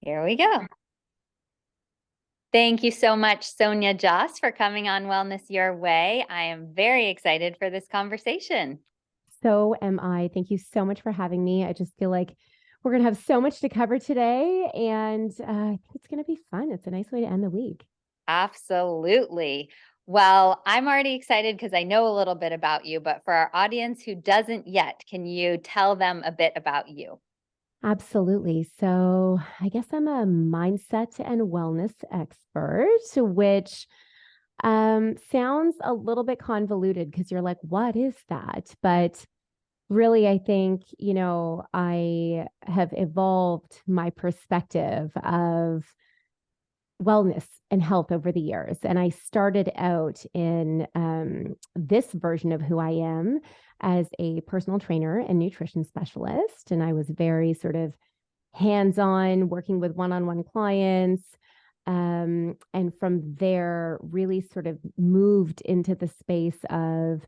Here we go. Thank you so much, Sonia Jhas, for coming on Wellness Your Way. I am very excited for this conversation. So am I. Thank you so much for having me. I just feel like we're going to have so much to cover today, and I think it's going to be fun. It's a nice way to end the week. Absolutely. Well, I'm already excited because I know a little bit about you, but for our audience who doesn't yet, can you tell them a bit about you? Absolutely. So I guess I'm a mindset and wellness expert, which sounds a little bit convoluted because you're like, what is that? But really, I think, I have evolved my perspective of wellness and health over the years. And I started out in this version of who I am as a personal trainer and nutrition specialist. And I was very sort of hands on, working with one on one clients. And from there, really sort of moved into the space of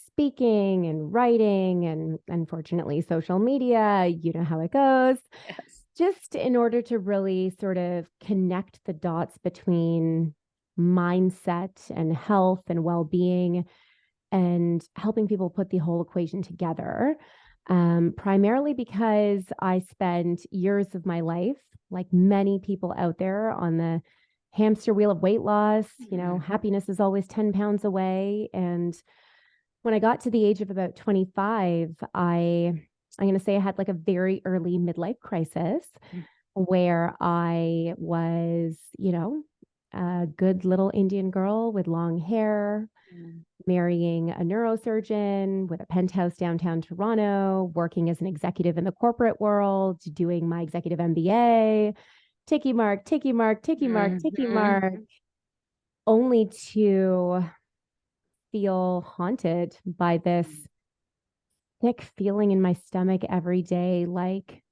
speaking and writing and unfortunately social media. You know how it goes, Yes. just in order to really sort of connect the dots between mindset and health and well-being and helping people put the whole equation together. Primarily because I spent years of my life, like many people out there, on the hamster wheel of weight loss. Happiness is always 10 pounds away. And when I got to the age of about 25, I'm going to say I had like a very early midlife crisis where I was, a good little Indian girl with long hair, Mm. marrying a neurosurgeon with a penthouse downtown Toronto, working as an executive in the corporate world, doing my executive MBA, ticky mark, ticky mark, ticky mark, ticky Mhm. mark, only to feel haunted by this thick feeling in my stomach every day, like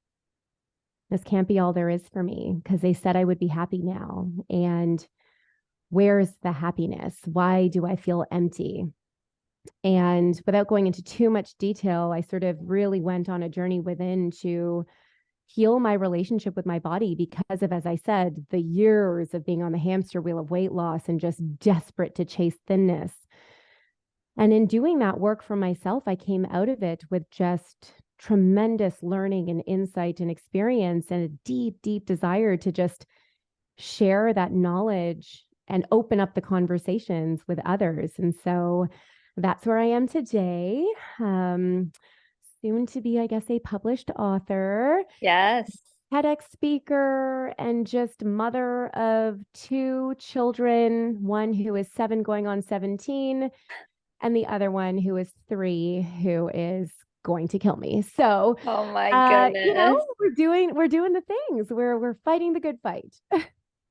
this can't be all there is for me because they said I would be happy now. And where's the happiness? Why do I feel empty? And without going into too much detail, I sort of really went on a journey within to heal my relationship with my body because of, as I said, the years of being on the hamster wheel of weight loss and just desperate to chase thinness. And in doing that work for myself, I came out of it with just tremendous learning and insight and experience and a deep, deep desire to just share that knowledge and open up the conversations with others. And so that's where I am today. Um, Soon to be, I guess, a published author, Yes. TEDx speaker, and just mother of two children, one who is 7 going on 17, and the other one who is 3, who is going to kill me. So, Oh my goodness. we're doing the things. We're fighting the good fight.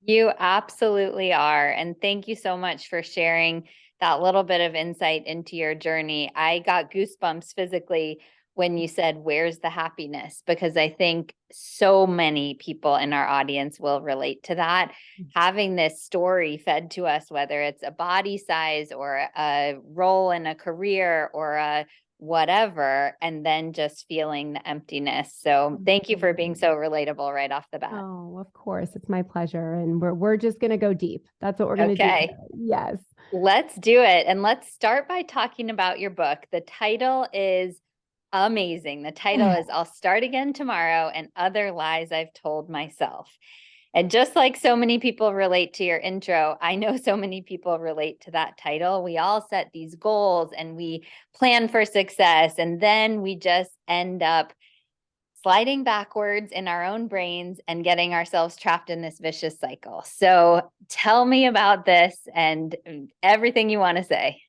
You absolutely are. And thank you so much for sharing that little bit of insight into your journey. I got goosebumps physically when you said, "Where's the happiness?" Because I think so many people in our audience will relate to that. Having this story fed to us, whether it's a body size or a role in a career or a whatever, and then just feeling the emptiness. So thank you for being so relatable right off the bat. Oh, of course. It's my pleasure. And we're just gonna go deep. That's what we're gonna do Okay. today. Yes. Let's do it. And let's start by talking about your book. The title is amazing. The title is I'll Start Again Tomorrow and Other Lies I've Told Myself. And just like so many people relate to your intro, I know so many people relate to that title. We all set these goals and we plan for success, and then we just end up sliding backwards in our own brains and getting ourselves trapped in this vicious cycle. So tell me about this and everything you want to say.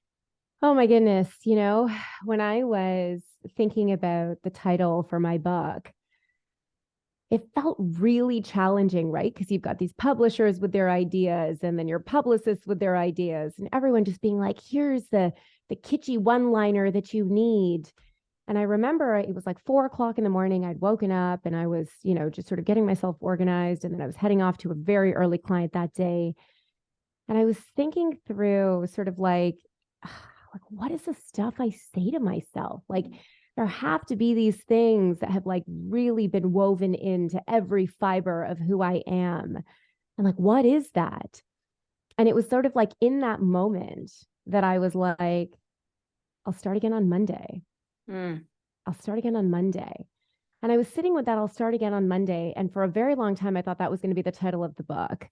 Oh my goodness. When I was thinking about the title for my book, it felt really challenging, right? Because you've got these publishers with their ideas and then your publicists with their ideas, and everyone just being like, here's the kitschy one-liner that you need. And I remember it was like 4 o'clock in the morning. I'd woken up and I was, just sort of getting myself organized. And then I was heading off to a very early client that day. And I was thinking through sort of like what is the stuff I say to myself? Like, there have to be these things that have like really been woven into every fiber of who I am. And like, what is that? And it was sort of like in that moment that I was like, I'll start again on Monday. I'll start again on Monday. And I was sitting with that, I'll start again on Monday. And for a very long time, I thought that was going to be the title of the book.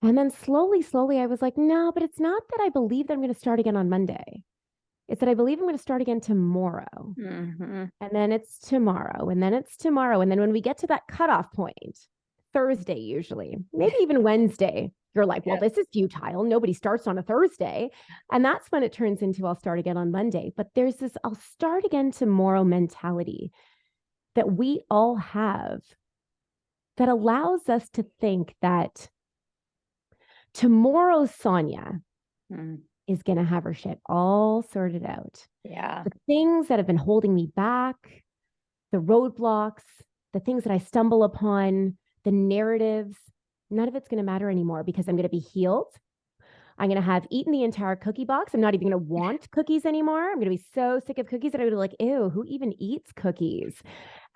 And then slowly, I was like, no, but it's not that I believe that I'm going to start again on Monday. It's that I believe I'm going to start again tomorrow. And then it's tomorrow. And then it's tomorrow. And then when we get to that cutoff point, Thursday usually, maybe even Wednesday, you're like, well, this is futile. Nobody starts on a Thursday. And that's when it turns into I'll start again on Monday. But there's this I'll start again tomorrow mentality that we all have that allows us to think that tomorrow's Sonia is going to have her shit all sorted out. Yeah. The things that have been holding me back, the roadblocks, the things that I stumble upon, the narratives, none of it's going to matter anymore because I'm going to be healed. I'm going to have eaten the entire cookie box. I'm not even going to want cookies anymore. I'm going to be so sick of cookies that I'm going to be like, ew, who even eats cookies?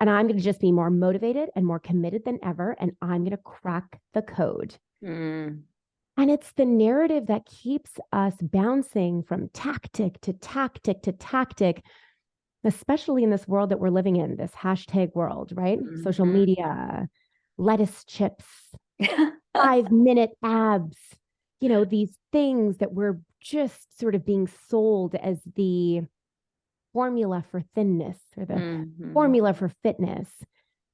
And I'm going to just be more motivated and more committed than ever. And I'm going to crack the code. And it's the narrative that keeps us bouncing from tactic to tactic to tactic, especially in this world that we're living in, this hashtag world, right? Social media, lettuce chips, 5-minute abs, you know, these things that we're just sort of being sold as the formula for thinness or the formula for fitness.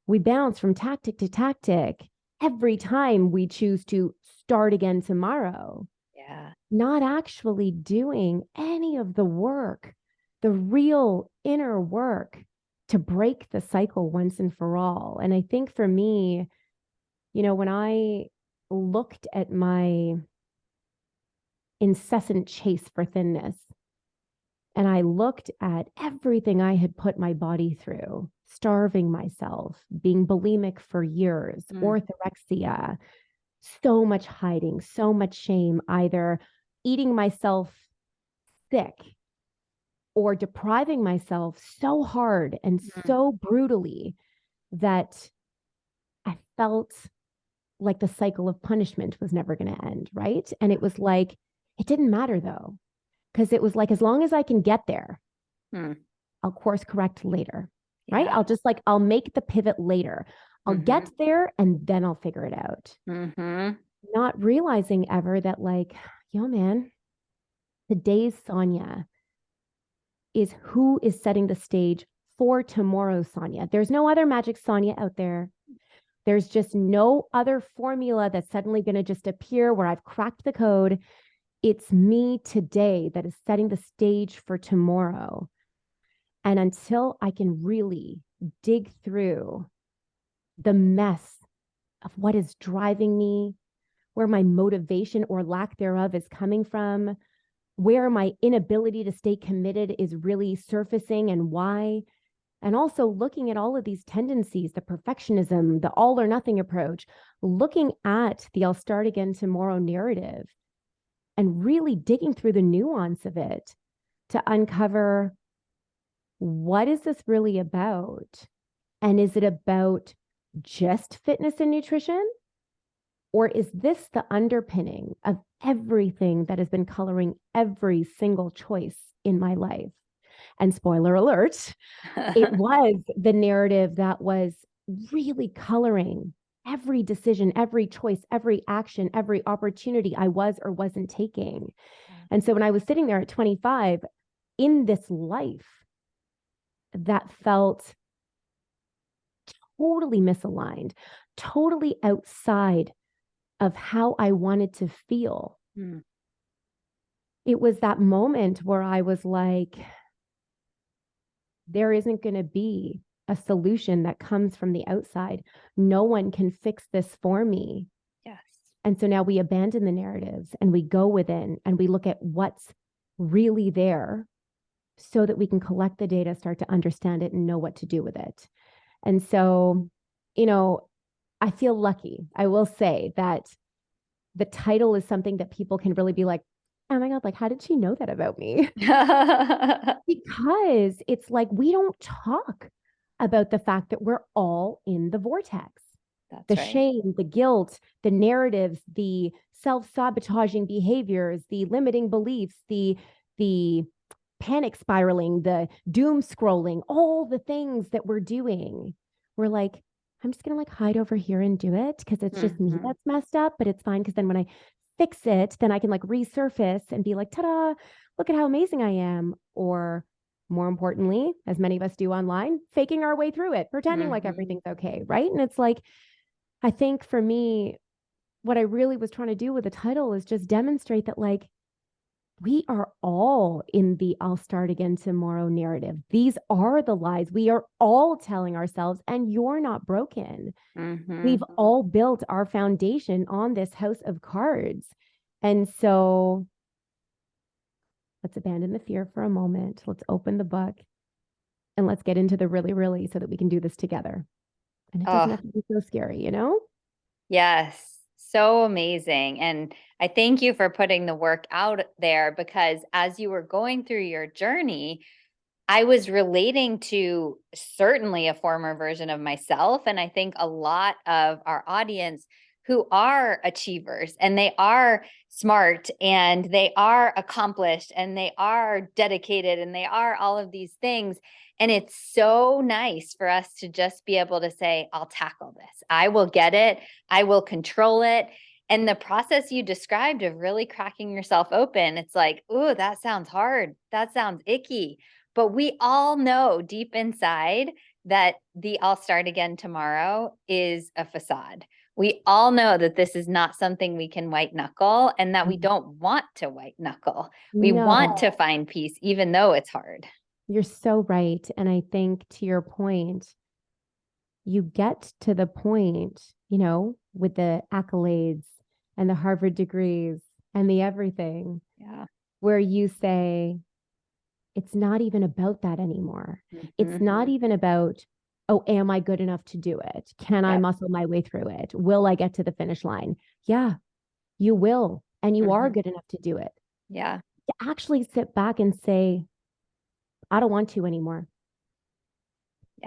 We bounce from tactic to tactic every time we choose to start again tomorrow. Yeah. Not actually doing any of the work, the real inner work to break the cycle once and for all. And I think for me, you know, when I looked at my incessant chase for thinness, and I looked at everything I had put my body through, starving myself, being bulimic for years, orthorexia, so much hiding, so much shame, either eating myself sick or depriving myself so hard and so brutally that I felt like the cycle of punishment was never going to end, right? And it was like, it didn't matter though, because it was like, as long as I can get there, I'll course correct later, right? I'll make the pivot later. I'll get there and then I'll figure it out. Not realizing ever that like, yo man, today's Sonia is who is setting the stage for tomorrow's Sonia. There's no other magic Sonia out there. There's just no other formula that's suddenly going to just appear where I've cracked the code. It's me today that is setting the stage for tomorrow. And until I can really dig through the mess of what is driving me, where my motivation or lack thereof is coming from, where my inability to stay committed is really surfacing and why, and also looking at all of these tendencies, the perfectionism, the all or nothing approach, looking at the I'll start again tomorrow narrative and really digging through the nuance of it to uncover what is this really about? And is it about just fitness and nutrition? Or is this the underpinning of everything that has been coloring every single choice in my life? And spoiler alert, it was the narrative that was really coloring every decision, every choice, every action, every opportunity I was or wasn't taking. And so when I was sitting there at 25 in this life that felt totally misaligned, totally outside of how I wanted to feel, it was that moment where I was like, there isn't going to be a solution that comes from the outside. No one can fix this for me. Yes. And so now we abandon the narratives and we go within and we look at what's really there so that we can collect the data, start to understand it and know what to do with it. And so, you know, I feel lucky. I will say that the title is something that people can really be like, oh my God, like, how did she know that about me? Because it's like we don't talk about the fact that we're all in the vortex. That's The right. shame, the guilt, the narratives, the self-sabotaging behaviors, the limiting beliefs, the panic spiraling, the doom scrolling, all the things that we're doing. We're like, I'm just gonna like hide over here and do it because it's just me Mhm. that's messed up, but it's fine because then when I fix it, then I can like resurface and be like, ta-da, look at how amazing I am. Or more importantly, as many of us do online, faking our way through it, pretending like Mhm. everything's okay, right? And it's like, I think for me, what I really was trying to do with the title is just demonstrate that, like, we are all in the I'll start again tomorrow narrative. These are the lies we are all telling ourselves, and you're not broken. We've Mhm. all built our foundation on this house of cards. And so let's abandon the fear for a moment. Let's open the book and let's get into the really, really so that we can do this together. And it doesn't Oh, have to be so scary, you know? yes. So amazing. And I thank you for putting the work out there because as you were going through your journey, I was relating to certainly a former version of myself. And I think a lot of our audience who are achievers and they are smart and they are accomplished and they are dedicated and they are all of these things. And it's so nice for us to just be able to say, I'll tackle this. I will get it. I will control it. And the process you described of really cracking yourself open, it's like, ooh, that sounds hard. That sounds icky. But we all know deep inside that the I'll start again tomorrow is a facade. We all know that this is not something we can white knuckle and that we don't want to white knuckle. We want No, to find peace, even though it's hard. you're so right. And I think to your point, you get to the point, with the accolades and the Harvard degrees and the everything Yeah. where you say, it's not even about that anymore. It's Mm-hmm. not even about, oh, am I good enough to do it? Can I Yep. muscle my way through it? Will I get to the finish line? Yeah, you will. And you are Mm-hmm. good enough to do it. Yeah. To actually sit back and say, I don't want to anymore.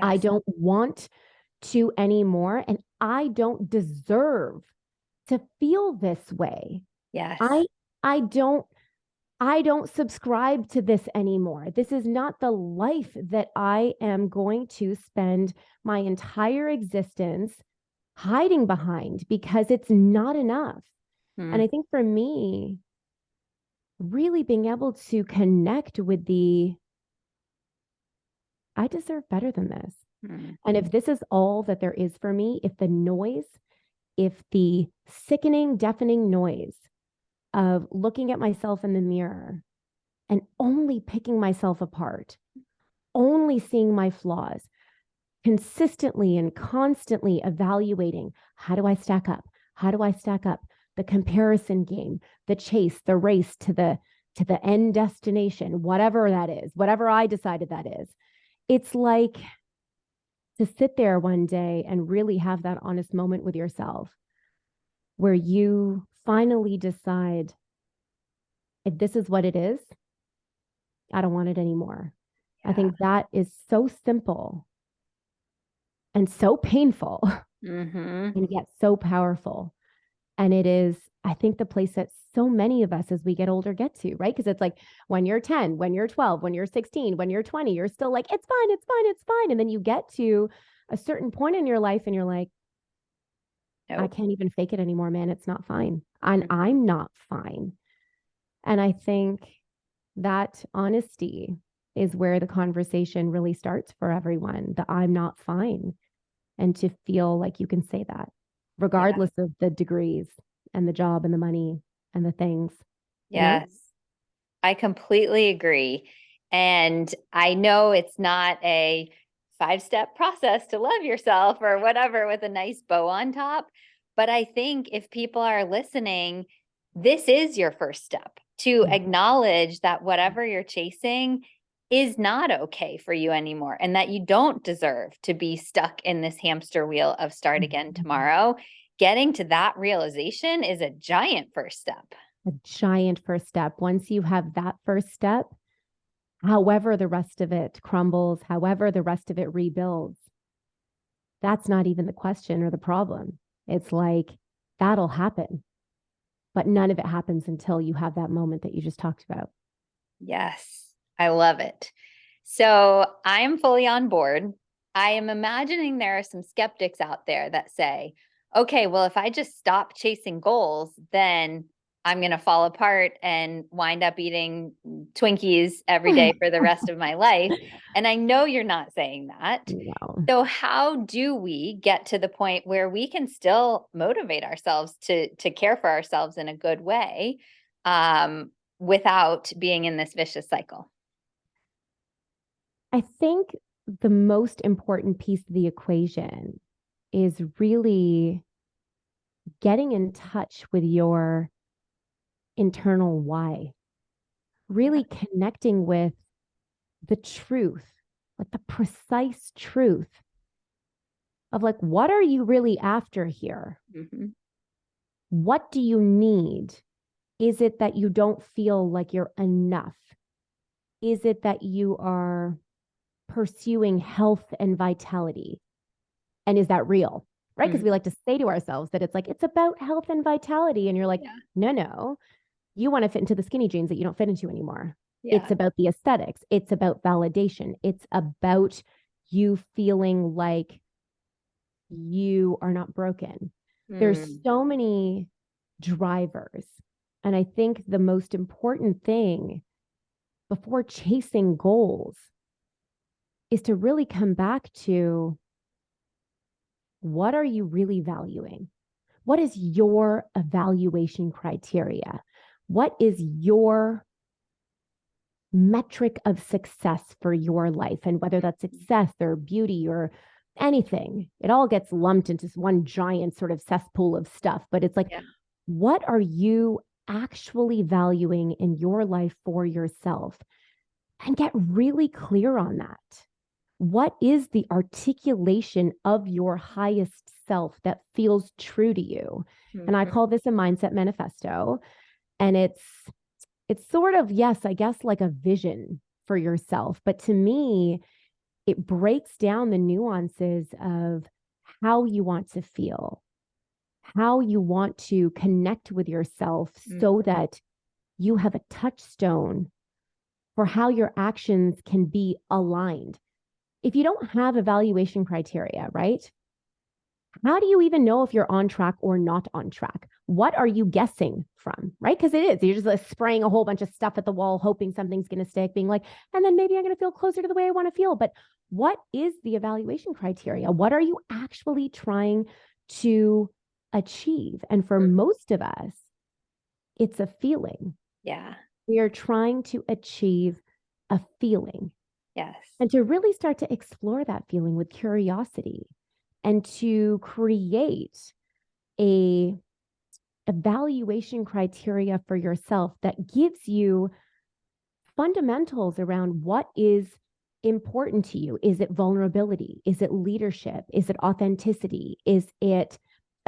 I Yes. don't want to anymore. And I don't deserve to feel this way. Yes. I I don't I don't subscribe to this anymore. This is not the life that I am going to spend my entire existence hiding behind because it's not enough. And Mm. I think for me, really being able to connect with the I deserve better than this. Mm. And if this is all that there is for me, if the sickening, deafening noise of looking at myself in the mirror and only picking myself apart, only seeing my flaws, consistently and constantly evaluating how do I stack up? How do I stack up? The comparison game, the chase, the race to the end destination, whatever that is, whatever I decided that is. It's like to sit there one day and really have that honest moment with yourself where you finally decide if this is what it is, I don't want it anymore. I Yeah. think that is so simple and so painful Mm-hmm. and yet so powerful. And it is, I think, the place that so many of us as we get older get to, right? Because it's like when you're 10, when you're 12, when you're 16, when you're 20, you're still like, it's fine, it's fine, it's fine. And then you get to a certain point in your life and you're like, I Nope. can't even fake it anymore, man. It's not fine. And Mm-hmm. I'm not fine. And I think that honesty is where the conversation really starts for everyone, the I'm not fine. And to feel like you can say that, Yeah. regardless of the degrees and the job and the money and the things, you know? Yes. I completely agree. And I know it's not a 5-step process to love yourself or whatever with a nice bow on top. But I think if people are listening, this is your first step to Yeah. acknowledge that whatever you're chasing is not okay for you anymore and that you don't deserve to be stuck in this hamster wheel of start again Mhm. tomorrow. Getting to that realization is a giant first step. a giant first step. Once you have that first step, however the rest of it crumbles, however the rest of it rebuilds, that's not even the question or the problem. It's like that'll happen, but none of it happens until you have that moment that you just talked about. Yes, I love it. So I am fully on board. I am imagining there are some skeptics out there that say, okay, well, if I just stop chasing goals, then I'm going to fall apart and wind up eating Twinkies every day for the rest of my life. And I know you're not saying that. No. So how do we get to the point where we can still motivate ourselves to care for ourselves in a good way, without being in this vicious cycle? I think the most important piece of the equation is really getting in touch with your internal why, really connecting with the truth, like the precise truth of like, what are you really after here? Mm-hmm. What do you need? Is it that you don't feel like you're enough? Is it that you are pursuing health and vitality? And is that real? Right? Because Mm-hmm. we like to say to ourselves that it's like, it's about health and vitality. And you're like, Yeah. no, you want to fit into the skinny jeans that you don't fit into anymore. Yeah. It's about the aesthetics. It's about validation. It's about you feeling like you are not broken. There's so many drivers. And I think the most important thing before chasing goals is to really come back to what are you really valuing? What is your evaluation criteria? What is your metric of success for your life? And whether that's success or beauty or anything, it all gets lumped into one giant sort of cesspool of stuff. But it's like, Yeah. what are you actually valuing in your life for yourself? And get really clear on that. What is the articulation of your highest self that feels true to you? Mm-hmm. And I call this a mindset manifesto. And it's sort of, yes, I guess like a vision for yourself. But to me, it breaks down the nuances of how you want to feel, how you want to connect with yourself so that you have a touchstone for how your actions can be aligned. If you don't have evaluation criteria, right? How do you even know if you're on track or not on track? What are you guessing from, right? Because it is, you're just like spraying a whole bunch of stuff at the wall, hoping something's going to stick, being like, and then maybe I'm going to feel closer to the way I want to feel. But what is the evaluation criteria? What are you actually trying to achieve? And for most of us, it's a feeling. Yeah. We are trying to achieve a feeling. Yes. And to really start to explore that feeling with curiosity and to create a evaluation criteria for yourself that gives you fundamentals around what is important to you. Is it vulnerability? Is it leadership? Is it authenticity? Is it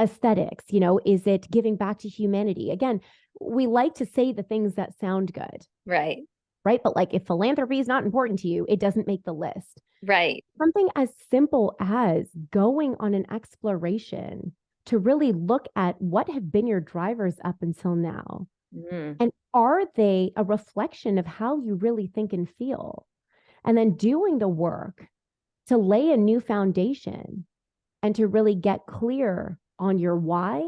aesthetics? You know, is it giving back to humanity? Again, we like to say the things that sound good. Right. Right. But like if philanthropy is not important to you, it doesn't make the list. Right. Something as simple as going on an exploration to really look at what have been your drivers up until now. And are they a reflection of how you really think and feel? And then doing the work to lay a new foundation and to really get clear on your why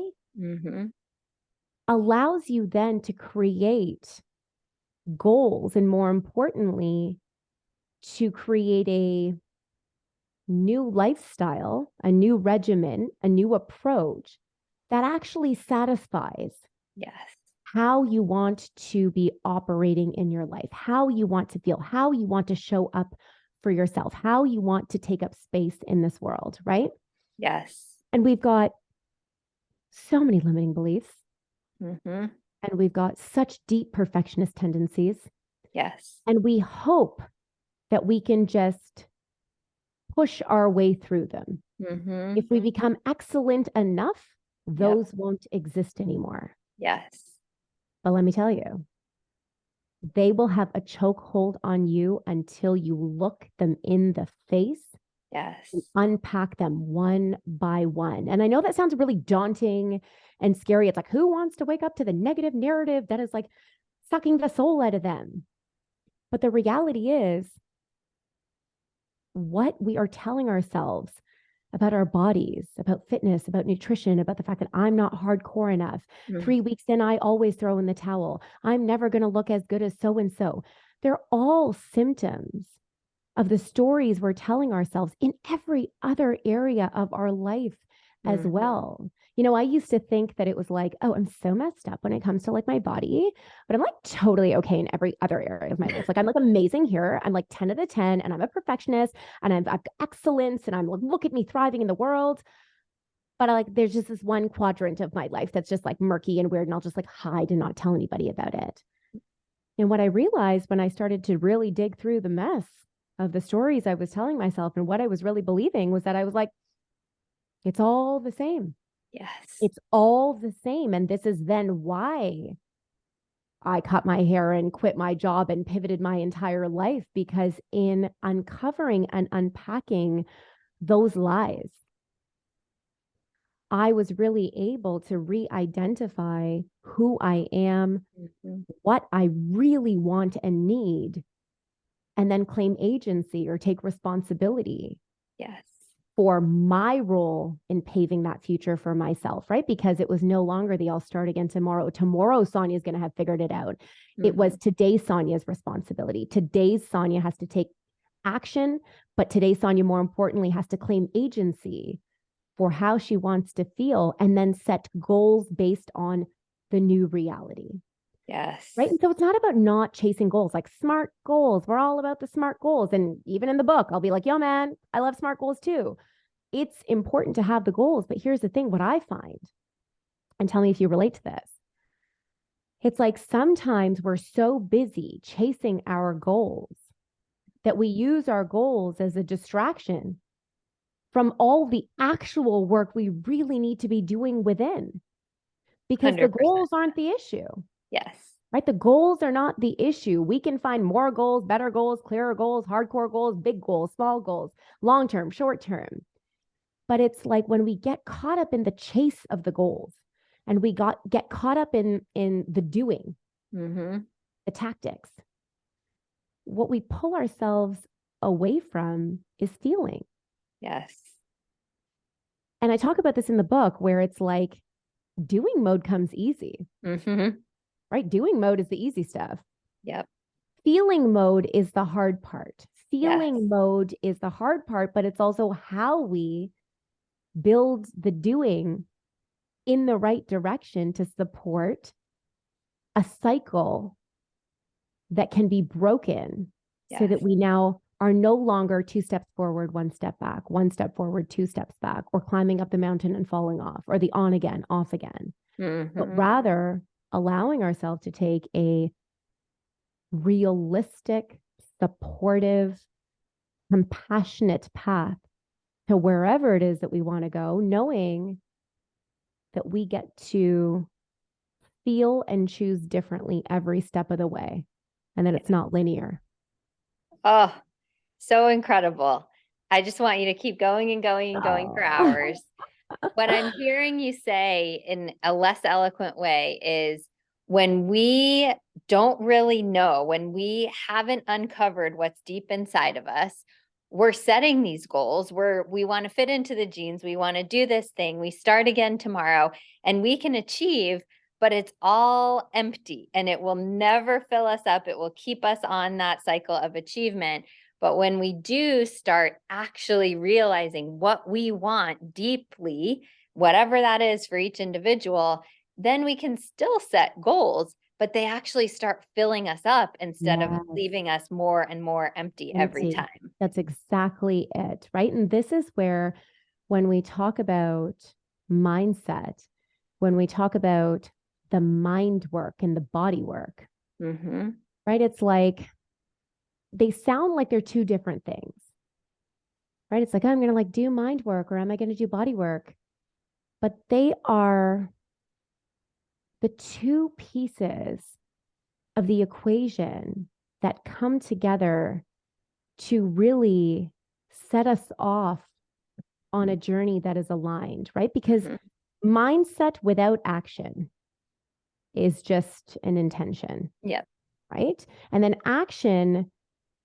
allows you then to create goals and, more importantly, to create a new lifestyle, a new regimen, a new approach that actually satisfies how you want to be operating in your life, how you want to feel, how you want to show up for yourself, how you want to take up space in this world, right? Yes. And we've got so many limiting beliefs. Mm-hmm. And we've got such deep perfectionist tendencies. Yes. And we hope that we can just push our way through them. Mm-hmm. If we become excellent enough, those won't exist anymore. Yes. But let me tell you, they will have a chokehold on you until you look them in the face Yes. and unpack them one by one. And I know that sounds really daunting and scary. It's like, who wants to wake up to the negative narrative that is like sucking the soul out of them? But the reality is, what we are telling ourselves about our bodies, about fitness, about nutrition, about the fact that I'm not hardcore enough. 3 weeks in, I always throw in the towel. I'm never going to look as good as so and so. They're all symptoms of the stories we're telling ourselves in every other area of our life as well. You know, I used to think that it was like, oh, I'm so messed up when it comes to like my body, but I'm like totally okay in every other area of my life. Like I'm like amazing here. I'm like 10 of the 10 and I'm a perfectionist and I've got excellence and I'm like, look at me thriving in the world. But I like, there's just this one quadrant of my life that's just like murky and weird and I'll just like hide and not tell anybody about it. And what I realized when I started to really dig through the mess of the stories I was telling myself and what I was really believing was that I was like, it's all the same. Yes. It's all the same. And this is then why I cut my hair and quit my job and pivoted my entire life, because in uncovering and unpacking those lies, I was really able to re-identify who I am, what I really want and need, and then claim agency or take responsibility. Yes. For my role in paving that future for myself, right? Because it was no longer the I'll start again tomorrow. Tomorrow, Sonia's going to have figured it out. It was today Sonia's responsibility. Today's Sonia has to take action, but today Sonia, more importantly, has to claim agency for how she wants to feel and then set goals based on the new reality. Yes. Right. And so it's not about not chasing goals, like smart goals. We're all about the smart goals. And even in the book, I'll be like, yo, man, I love smart goals too. It's important to have the goals. But here's the thing, what I find, and tell me if you relate to this. It's like sometimes we're so busy chasing our goals that we use our goals as a distraction from all the actual work we really need to be doing within, because the 100%. goals aren't the issue. Yes. Right? The goals are not the issue. We can find more goals, better goals, clearer goals, hardcore goals, big goals, small goals, long term, short term. But it's like when we get caught up in the chase of the goals and we get caught up in the doing, the tactics, what we pull ourselves away from is feeling. Yes. And I talk about this in the book where it's like doing mode comes easy. Right? Doing mode is the easy stuff. Yep. Feeling mode is the hard part. Feeling mode is the hard part, but it's also how we build the doing in the right direction to support a cycle that can be broken so that we now are no longer 2 steps forward, 1 step back, 1 step forward, 2 steps back, or climbing up the mountain and falling off, or the on again, off again, but rather allowing ourselves to take a realistic, supportive, compassionate path to wherever it is that we want to go, knowing that we get to feel and choose differently every step of the way, and that it's not linear. Oh, so incredible. I just want you to keep going and going and going for hours. What I'm hearing you say in a less eloquent way is when we don't really know, when we haven't uncovered what's deep inside of us, we're setting these goals where we want to fit into the jeans. We want to do this thing. We start again tomorrow and we can achieve, but it's all empty and it will never fill us up. It will keep us on that cycle of achievement. But when we do start actually realizing what we want deeply, whatever that is for each individual, then we can still set goals, but they actually start filling us up instead of leaving us more and more empty every time. That's exactly it, right? And this is where, when we talk about mindset, when we talk about the mind work and the body work, right? It's like, they sound like they're two different things, right? It's like, I'm going to like do mind work or am I going to do body work? But they are the two pieces of the equation that come together to really set us off on a journey that is aligned, right? Because mindset without action is just an intention. Yep. Right? And then action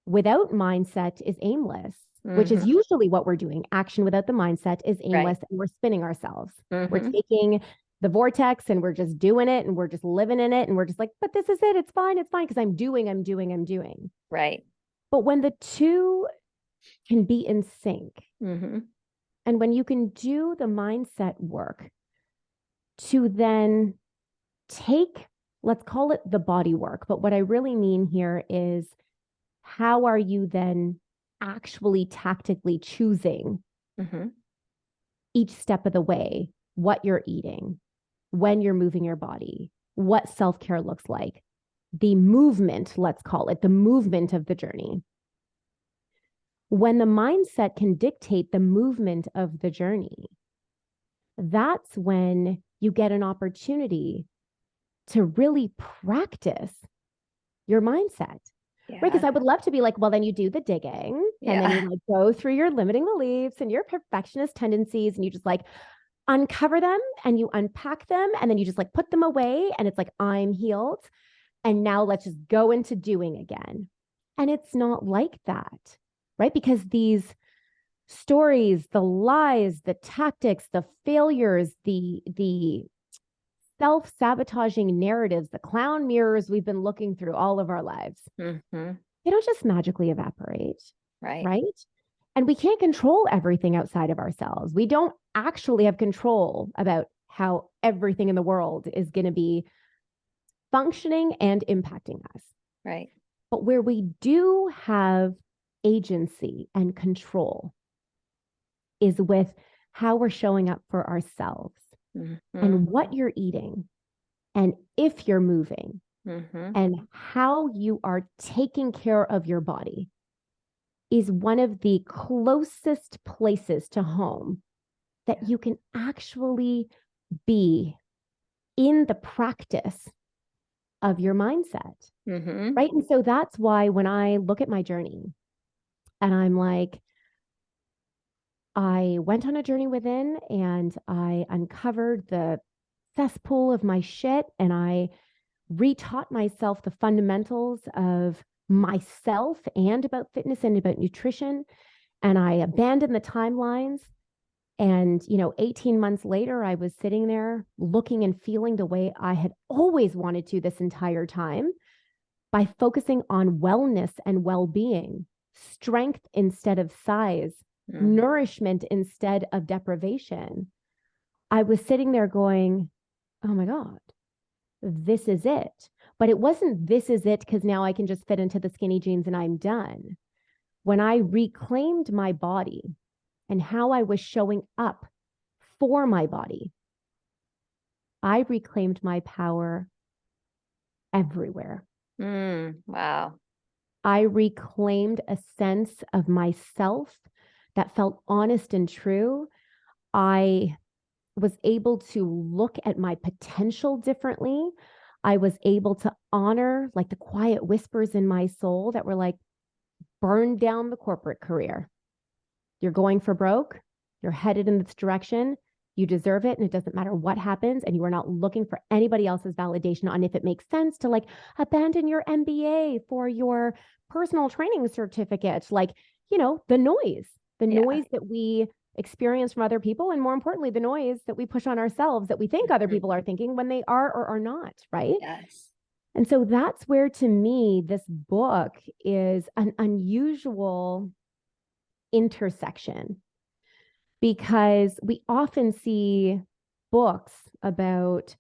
without mindset is aimless, which is usually what we're doing. Action without the mindset is aimless, and we're spinning ourselves. We're taking the vortex and we're just doing it and we're just living in it. And we're just like, but this is it. It's fine. It's fine. Because I'm doing. Right. But when the two can be in sync, and when you can do the mindset work to then take, let's call it the body work. But what I really mean here is, how are you then actually tactically choosing each step of the way, what you're eating, when you're moving your body, what self-care looks like, the movement, let's call it the movement of the journey. When the mindset can dictate the movement of the journey, that's when you get an opportunity to really practice your mindset. Yeah. Right? Because I would love to be like, well, then you do the digging and then you like go through your limiting beliefs and your perfectionist tendencies and you just like uncover them and you unpack them and then you just like put them away and it's like, I'm healed. And now let's just go into doing again. And it's not like that, right? Because these stories, the lies, the tactics, the failures, the self-sabotaging narratives, the clown mirrors we've been looking through all of our lives, they don't just magically evaporate, right? And we can't control everything outside of ourselves. We don't actually have control about how everything in the world is going to be functioning and impacting us. Right. But where we do have agency and control is with how we're showing up for ourselves and what you're eating and if you're moving and how you are taking care of your body is one of the closest places to home that you can actually be in the practice of your mindset. Right. And so that's why when I look at my journey and I'm like, I went on a journey within and I uncovered the cesspool of my shit and I retaught myself the fundamentals of myself and about fitness and about nutrition. And I abandoned the timelines. And, 18 months later, I was sitting there looking and feeling the way I had always wanted to this entire time by focusing on wellness and well-being, strength instead of size, nourishment instead of deprivation. I was sitting there going, oh my God, this is it. But it wasn't this is it because now I can just fit into the skinny jeans and I'm done. When I reclaimed my body and how I was showing up for my body, I reclaimed my power everywhere. Wow. I reclaimed a sense of myself that felt honest and true. I was able to look at my potential differently. I was able to honor like the quiet whispers in my soul that were like, burn down the corporate career. You're going for broke. You're headed in this direction. You deserve it. And it doesn't matter what happens. And you are not looking for anybody else's validation on if it makes sense to like abandon your MBA for your personal training certificate. Like, the noise that we experience from other people. And more importantly, the noise that we push on ourselves that we think other people are thinking when they are or are not. Right. Yes. And so that's where, to me, this book is an unusual intersection, because we often see books about,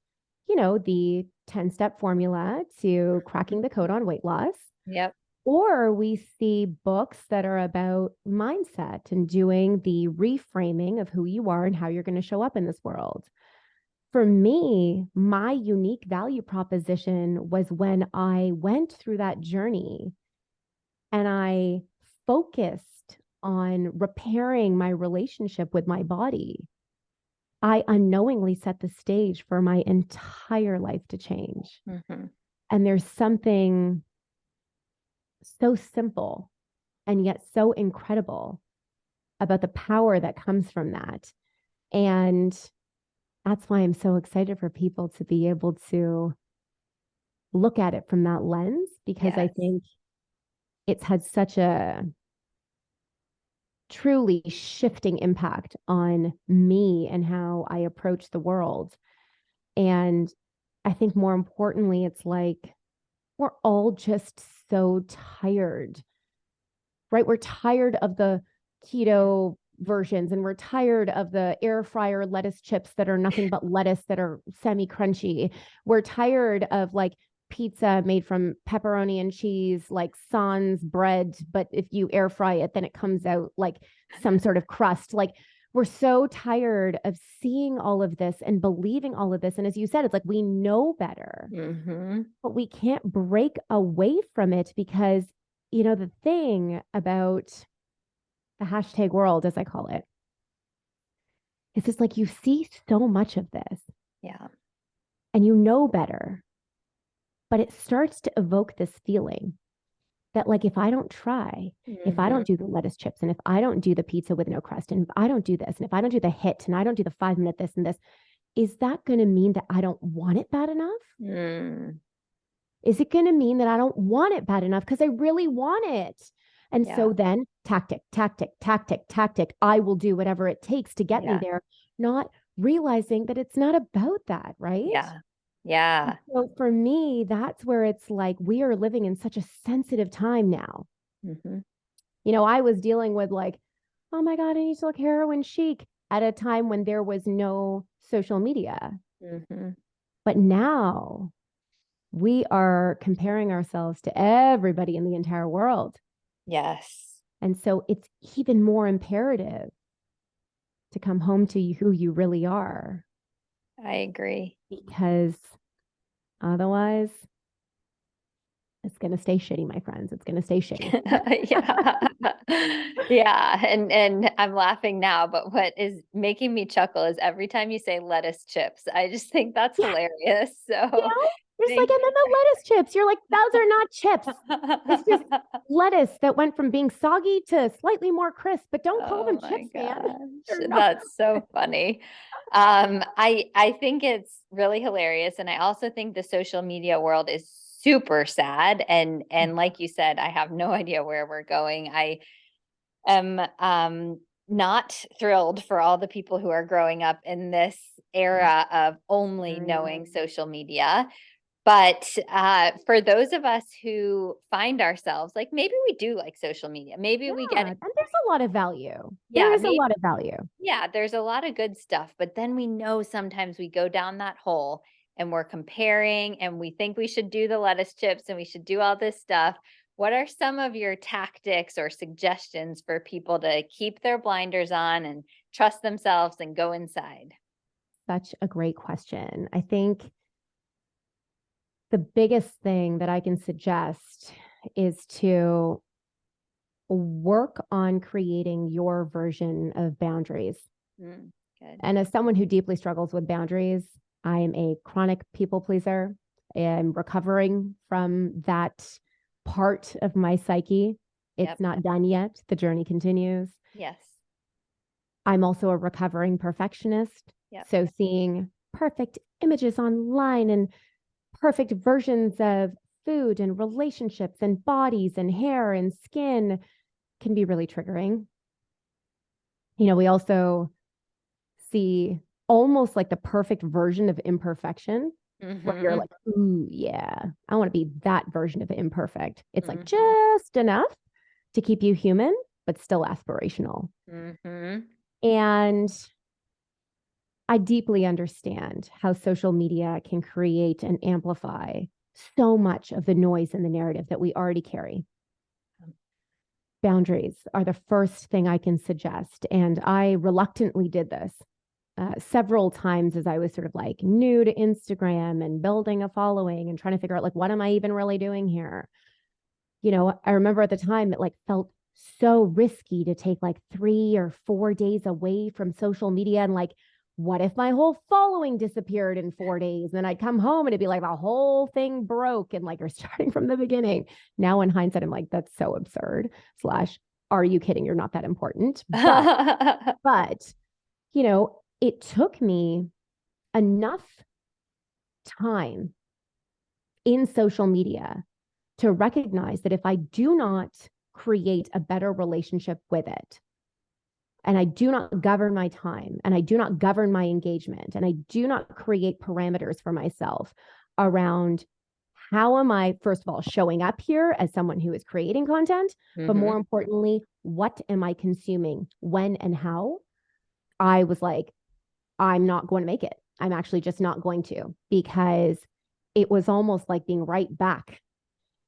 the 10-step formula to cracking the code on weight loss. Yep. Or we see books that are about mindset and doing the reframing of who you are and how you're going to show up in this world. For me, my unique value proposition was when I went through that journey and I focused on repairing my relationship with my body. I unknowingly set the stage for my entire life to change. Mm-hmm. And there's something so simple and yet so incredible about the power that comes from that. And that's why I'm so excited for people to be able to look at it from that lens, because I Yes. think it's had such a truly shifting impact on me and how I approach the world. And I think more importantly, it's like we're all just so tired, right? We're tired of the keto versions, and we're tired of the air fryer lettuce chips that are nothing but lettuce that are semi crunchy. We're tired of like pizza made from pepperoni and cheese, like sans bread, but if you air fry it, then it comes out like some sort of crust. Like, we're so tired of seeing all of this and believing all of this. And as you said, it's like we know better, Mm-hmm. but we can't break away from it because, the thing about the hashtag world, as I call it, is just like you see so much of this Yeah. and you know better, but it starts to evoke this feeling that, like, if I don't try, if I Mm-hmm. don't do the lettuce chips, and if I don't do the pizza with no crust, and if I don't do this, and if I don't do the hit, and I don't do the 5 minute this and this, is that going to mean that I don't want it bad enough? Mm. Is it going to mean that I don't want it bad enough because I really want it? And Yeah. so then tactic, tactic, tactic, tactic. I will do whatever it takes to get me Yeah. there, not realizing that it's not about that, right? Yeah. Yeah. So for me, that's where it's like we are living in such a sensitive time now. Mm-hmm. I was dealing with like, oh my God, I need to look heroin chic at a time when there was no social media. Mm-hmm. But now we are comparing ourselves to everybody in the entire world. Yes. And so it's even more imperative to come home to who you really are, I agree. because otherwise it's going to stay shitty, my friends. It's going to stay shitty. Yeah. Yeah. And I'm laughing now, but what is making me chuckle is every time you say lettuce chips, I just think that's Yeah, hilarious. you So know, there's like, thank and then the lettuce chips. You're like, those are not chips. It's just you. lettuce that went from being soggy to slightly more crisp, but don't call them Oh my chips, man. gosh, They're not. that's so funny. I think it's really hilarious, and I also think the social media world is super sad. And like you said, I have no idea where we're going. I am not thrilled for all the people who are growing up in this era of only knowing social media. But for those of us who find ourselves like maybe we do like social media, maybe Yeah, we get and there's a lot of value. There yeah, is a maybe lot of value. yeah, there's a lot of good stuff, but then we know sometimes we go down that hole and we're comparing and we think we should do the lettuce chips and we should do all this stuff. What are some of your tactics or suggestions for people to keep their blinders on and trust themselves and go inside? Such a great question. I think the biggest thing that I can suggest is to work on creating your version of boundaries. Mm, good. And as someone who deeply struggles with boundaries, I am a chronic people pleaser. I'm recovering from that part of my psyche. It's Yep. not done yet. The journey continues. Yes. I'm also a recovering perfectionist. Yep. So seeing perfect images online and perfect versions of food and relationships and bodies and hair and skin can be really triggering. We also see almost like the perfect version of imperfection where you're Mm-hmm. like, ooh, yeah, I want to be that version of imperfect. It's like Mm-hmm. just enough to keep you human, but still aspirational. Mm-hmm. And I deeply understand how social media can create and amplify so much of the noise in the narrative that we already carry. Boundaries are the first thing I can suggest. And I reluctantly did this several times as I was sort of like new to Instagram and building a following and trying to figure out, like, what am I even really doing here? I remember at the time it like felt so risky to take like 3 or 4 days away from social media and like what if my whole following disappeared in 4 days? And then I'd come home and it'd be like the whole thing broke and like you're starting from the beginning. Now in hindsight, I'm like, that's so absurd. Slash, are you kidding? You're not that important. But, it took me enough time in social media to recognize that if I do not create a better relationship with it, and I do not govern my time, and I do not govern my engagement, and I do not create parameters for myself around how am I, first of all, showing up here as someone who is creating content, but more importantly, what am I consuming, when and how? I was like, I'm not going to make it. I'm actually just not going to, because it was almost like being right back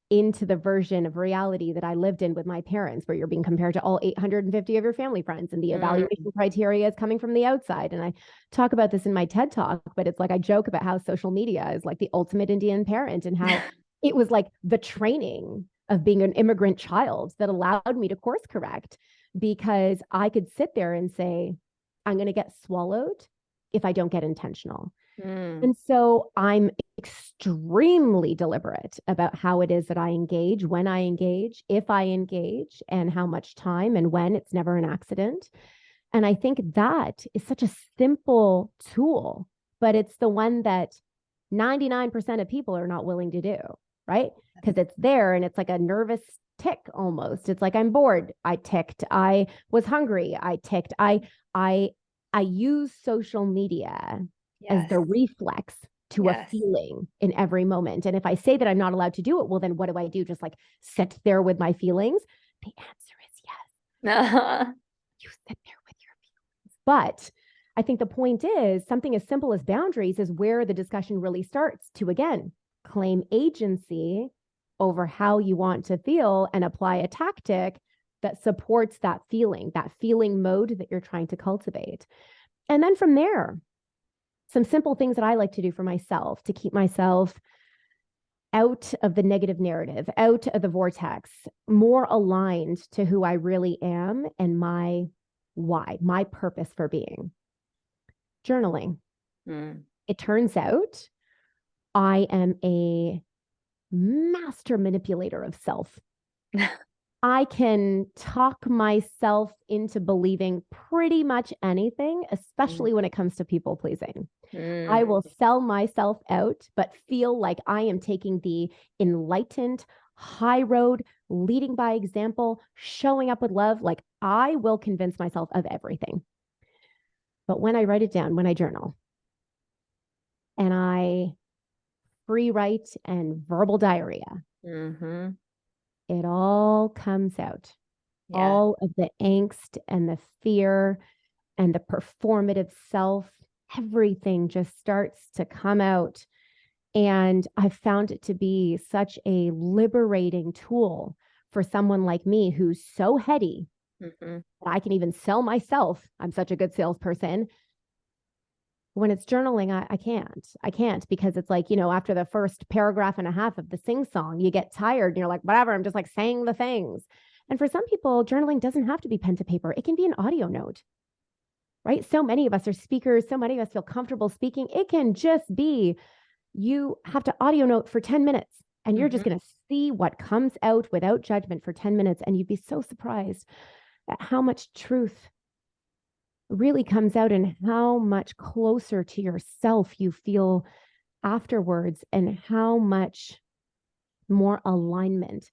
into the version of reality that I lived in with my parents, where you're being compared to all 850 of your family friends and the evaluation criteria is coming from the outside. And I talk about this in my TED talk, but it's like, I joke about how social media is like the ultimate Indian parent and how it was like the training of being an immigrant child that allowed me to course correct, because I could sit there and say, I'm going to get swallowed if I don't get intentional. And so I'm extremely deliberate about how it is that I engage, when I engage, if I engage, and how much time and when. It's never an accident. And I think that is such a simple tool, but it's the one that 99% of people are not willing to do, right? Because it's there and it's like a nervous tick almost. It's like, I'm bored. I ticked. I was hungry. I ticked. I use social media as the reflex to a feeling in every moment. And if I say that I'm not allowed to do it, well, then what do I do? Just like sit there with my feelings? The answer is yes. You sit there with your feelings. But I think the point is, something as simple as boundaries is where the discussion really starts to, again, claim agency over how you want to feel and apply a tactic that supports that feeling mode that you're trying to cultivate. And then from there, some simple things that I like to do for myself to keep myself out of the negative narrative, out of the vortex, more aligned to who I really am and my why, my purpose for being. Journaling. It turns out I am a master manipulator of self. I can talk myself into believing pretty much anything, especially when it comes to people pleasing. I will sell myself out, but feel like I am taking the enlightened high road, leading by example, showing up with love. Like, I will convince myself of everything. But when I write it down, when I journal, and I free write and verbal diarrhea, it all comes out. All of the angst and the fear and the performative self, everything just starts to come out. And I found it to be such a liberating tool for someone like me who's so heady. I can even sell myself. I'm such a good salesperson. When it's journaling, I can't, because it's like, after the first paragraph and a half of the sing song, you get tired and you're like, whatever, I'm just like saying the things. And for some people, journaling doesn't have to be pen to paper. It can be an audio note, right? So many of us are speakers. So many of us feel comfortable speaking. It can just be, you have to audio note for 10 minutes and you're just going to see what comes out without judgment for 10 minutes. And you'd be so surprised at how much truth really comes out and how much closer to yourself you feel afterwards, and how much more alignment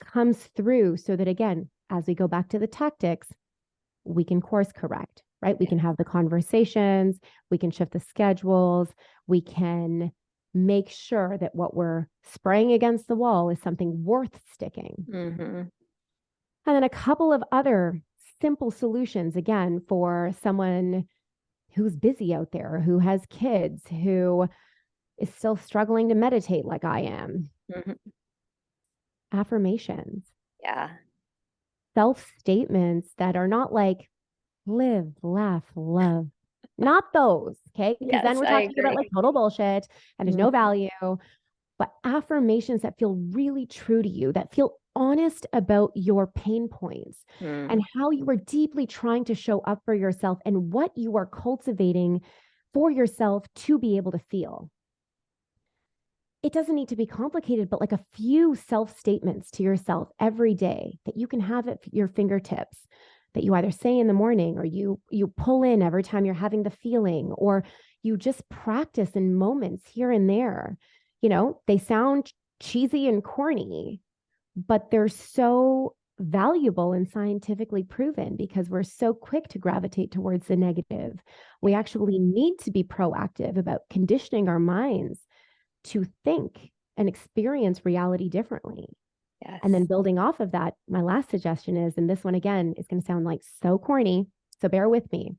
comes through, so that, again, as we go back to the tactics, we can course correct, right? We can have the conversations, we can shift the schedules, we can make sure that what we're spraying against the wall is something worth sticking. And then a couple of other simple solutions, again, for someone who's busy out there, who has kids, who is still struggling to meditate like I am. Affirmations. Self-statements that are not like live, laugh, love. Not those, okay? Because then we're talking about like total bullshit and there's no value. but affirmations that feel really true to you, that feel honest about your pain points and how you are deeply trying to show up for yourself and what you are cultivating for yourself to be able to feel. It doesn't need to be complicated, but like a few self-statements to yourself every day that you can have at your fingertips, that you either say in the morning or you pull in every time you're having the feeling, or you just practice in moments here and there. You know, they sound cheesy and corny, but they're so valuable and scientifically proven because we're so quick to gravitate towards the negative. We actually need to be proactive about conditioning our minds to think and experience reality differently. Yes. And then building off of that, my last suggestion is, and this one again is going to sound like so corny, so bear with me,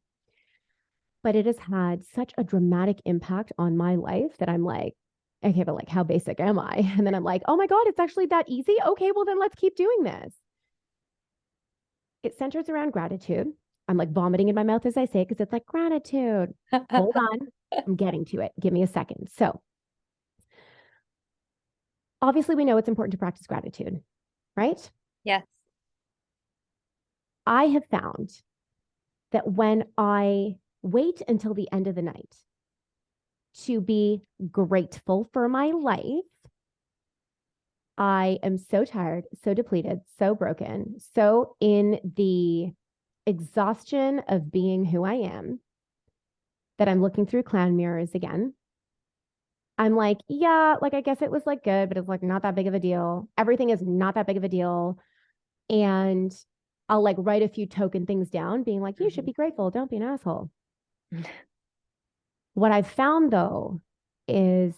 but it has had such a dramatic impact on my life that I'm like, okay, but like, how basic am I? And then I'm like, oh my God, it's actually that easy. Okay, well then let's keep doing this. It centers around gratitude. I'm like vomiting in my mouth as I say it because it's like gratitude. Hold on, I'm getting to it. Give me a second. So obviously we know it's important to practice gratitude, right? Yes. I have found that when I wait until the end of the night to be grateful for my life, I am so tired, so depleted, so broken, so in the exhaustion of being who I am that I'm looking through clown mirrors again. I'm like, yeah, like I guess it was like good, but it's like not that big of a deal. Everything is not that big of a deal. And I'll like write a few token things down, being like, you should be grateful. Don't be an asshole. What I've found though is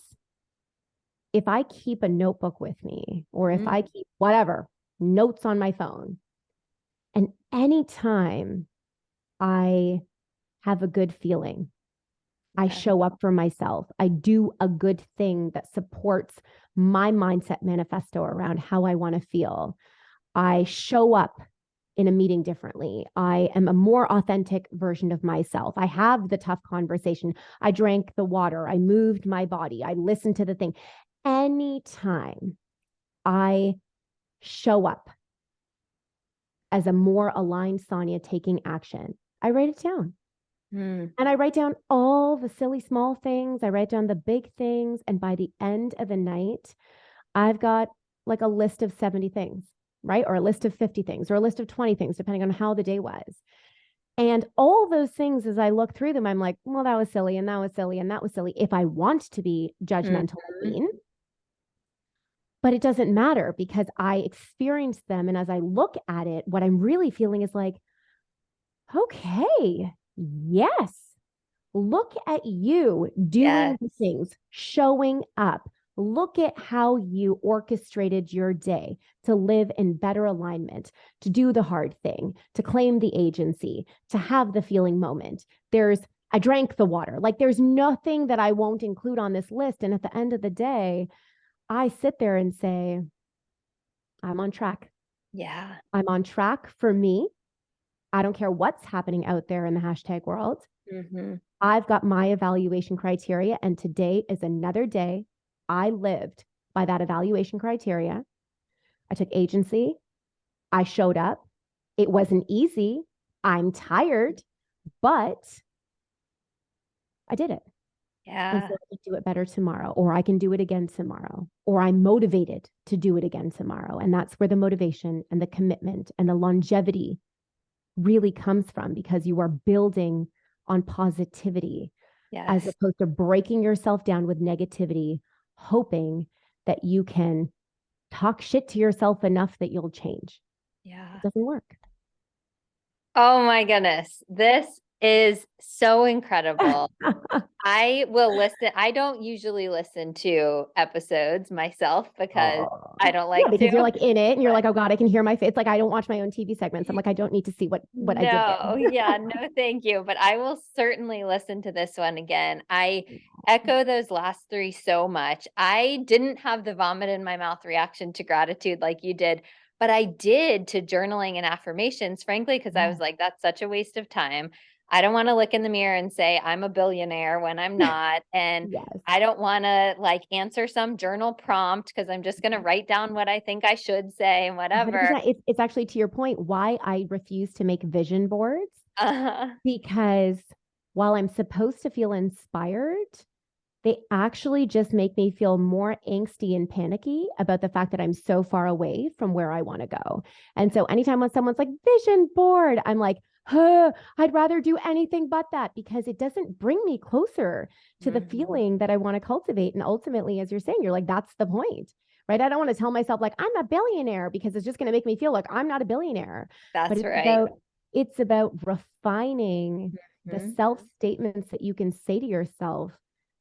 if I keep a notebook with me, or if I keep whatever notes on my phone, and anytime I have a good feeling, I show up for myself. I do a good thing that supports my mindset manifesto around how I want to feel. I show up in a meeting differently. I am a more authentic version of myself. I have the tough conversation. I drank the water. I moved my body. I listened to the thing. Anytime I show up as a more aligned Sonia taking action, I write it down. And I write down all the silly small things. I write down the big things. And by the end of the night, I've got like a list of 70 things, right? Or a list of 50 things, or a list of 20 things, depending on how the day was. And all those things, as I look through them, I'm like, well, that was silly, and that was silly, and that was silly. If I want to be judgmental and mean, but it doesn't matter because I experienced them. And as I look at it, what I'm really feeling is like, okay, yes, look at you doing the things, showing up. Look at how you orchestrated your day to live in better alignment, to do the hard thing, to claim the agency, to have the feeling moment. I drank the water. Like there's nothing that I won't include on this list. And at the end of the day, I sit there and say, I'm on track. Yeah. I'm on track for me. I don't care what's happening out there in the hashtag world. I've got my evaluation criteria, and today is another day I lived by that evaluation criteria. I took agency. I showed up. It wasn't easy. I'm tired, but I did it. Yeah. And so I can do it better tomorrow, or I can do it again tomorrow, or I'm motivated to do it again tomorrow. And that's where the motivation and the commitment and the longevity really comes from, because you are building on positivity as opposed to breaking yourself down with negativity, hoping that you can talk shit to yourself enough that you'll change. Yeah. It doesn't work. Oh my goodness. This is so incredible. I will listen. I don't usually listen to episodes myself because I don't like because to. you're like in it and you're like, oh God, I can hear my face. It's like, I don't watch my own TV segments. I'm like, I don't need to see what I did No, there. yeah, no, thank you. But I will certainly listen to this one again. I echo those last three so much. I didn't have the vomit in my mouth reaction to gratitude like you did, but I did to journaling and affirmations, frankly, because I was like, that's such a waste of time. I don't want to look in the mirror and say I'm a billionaire when I'm not. And Yes. I don't want to like answer some journal prompt because I'm just going to write down what I think I should say and whatever. 100%. It's actually to your point why I refuse to make vision boards, Uh, because while I'm supposed to feel inspired, they actually just make me feel more angsty and panicky about the fact that I'm so far away from where I want to go. And so anytime when someone's like vision board, I'm like, huh, I'd rather do anything but that, because it doesn't bring me closer to the feeling that I want to cultivate. And ultimately, as you're saying, you're like, that's the point, right? I don't want to tell myself like I'm a billionaire because it's just going to make me feel like I'm not a billionaire. But That's right. it's about refining the Mhm. self statements that you can say to yourself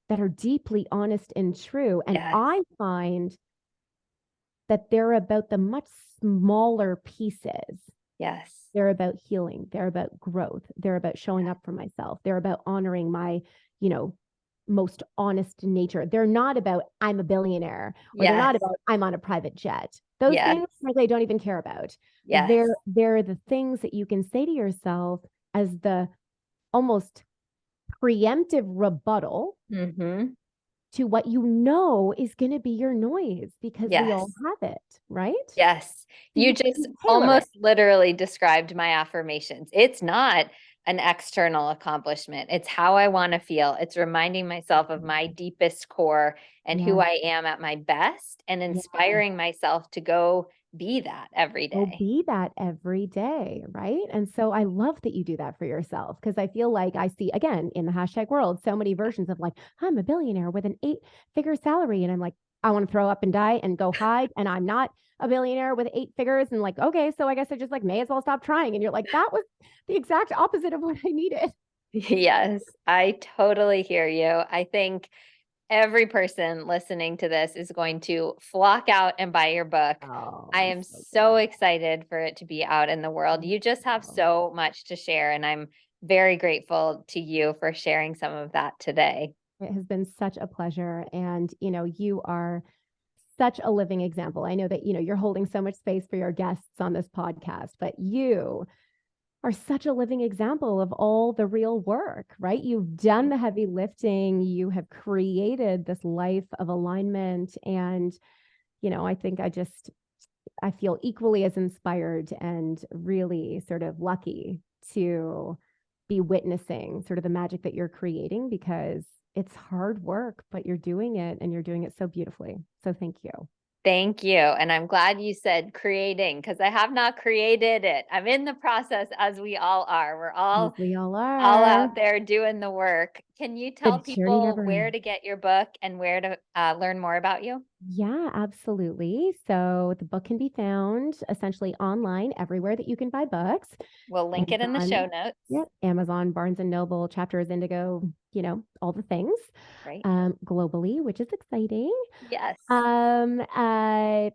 that are deeply honest and true. And Yes. I find that they're about the much smaller pieces. Yes. They're about healing. They're about growth. They're about showing up for myself. They're about honoring my, you know, most honest nature. They're not about I'm a billionaire, or they're not Yes. about I'm on a private jet. Those Yes. things, frankly, I don't even care about. Yes. They're the things that you can say to yourself as the almost preemptive rebuttal Mm-hmm. to what you know is going to be your noise, because we all Yes. have it, right? Yes. So You you just can tailor it. almost literally described my affirmations. It's not an external accomplishment. It's how I want to feel. It's reminding myself of my deepest core and who Yes. I am at my best and Yeah. inspiring myself to go be that every Go day. be that every day, right? And so I love that you do that for yourself, because I feel like I see, again, in the hashtag world, so many versions of like, I'm a billionaire with an 8-figure salary. And I'm like, I want to throw up and die and go hide. And I'm not a billionaire with 8 figures. And like, okay, so I guess I just like may as well stop trying. And you're like, that was the exact opposite of what I needed. Yes, I totally hear you. I think every person listening to this is going to flock out and buy your book. Oh, I I'm am so so glad. excited for it to be out in the world. You just have Oh, so much to share, and I'm very grateful to you for sharing some of that today. it has been such a pleasure. And, you are such a living example. I know that, you're holding so much space for your guests on this podcast, but you are such a living example of all the real work, right? You've done the heavy lifting, you have created this life of alignment. And, I think I feel equally as inspired and really sort of lucky to be witnessing sort of the magic that you're creating, because it's hard work, but you're doing it, and you're doing it so beautifully. So thank you. Thank you. And I'm glad you said creating because I have not created it. I'm in the process as we all are. We're As we all all are. out there doing the work. Can you The tell journey people never where ends. to get your book and where to learn more about you? Yeah, absolutely. So the book can be found essentially online everywhere that you can buy books. We'll link it in the show Amazon, notes. yeah, Amazon, Barnes and Noble, Chapters, Indigo, all the things, Right. globally, which is exciting. Yes.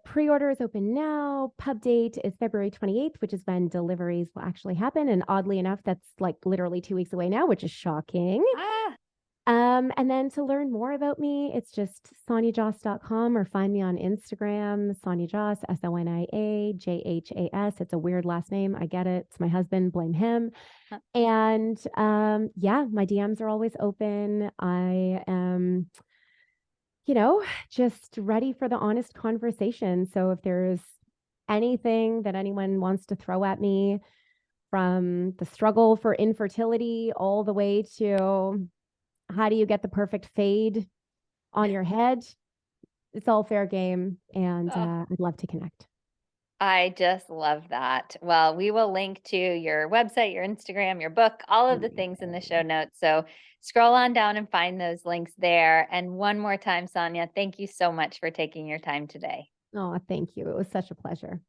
Pre-order is open now. Pub date is February 28th, which is when deliveries will actually happen. And oddly enough, that's like literally 2 weeks away now, which is shocking. Ah, And then to learn more about me, it's just soniajhas.com, or find me on Instagram, Sonia Jhas, SONIAJHAS. It's a weird last name. I get it. It's my husband, blame him. huh. And yeah, my DMs are always open. I am, just ready for the honest conversation. So if there's anything that anyone wants to throw at me, from the struggle for infertility all the way to how do you get the perfect fade on your head, it's all fair game. And Oh, I'd love to connect. I just love that. Well, we will link to your website, your Instagram, your book, all of the things in the show notes. So scroll on down and find those links there. And one more time, Sonia, thank you so much for taking your time today. Oh, thank you. It was such a pleasure.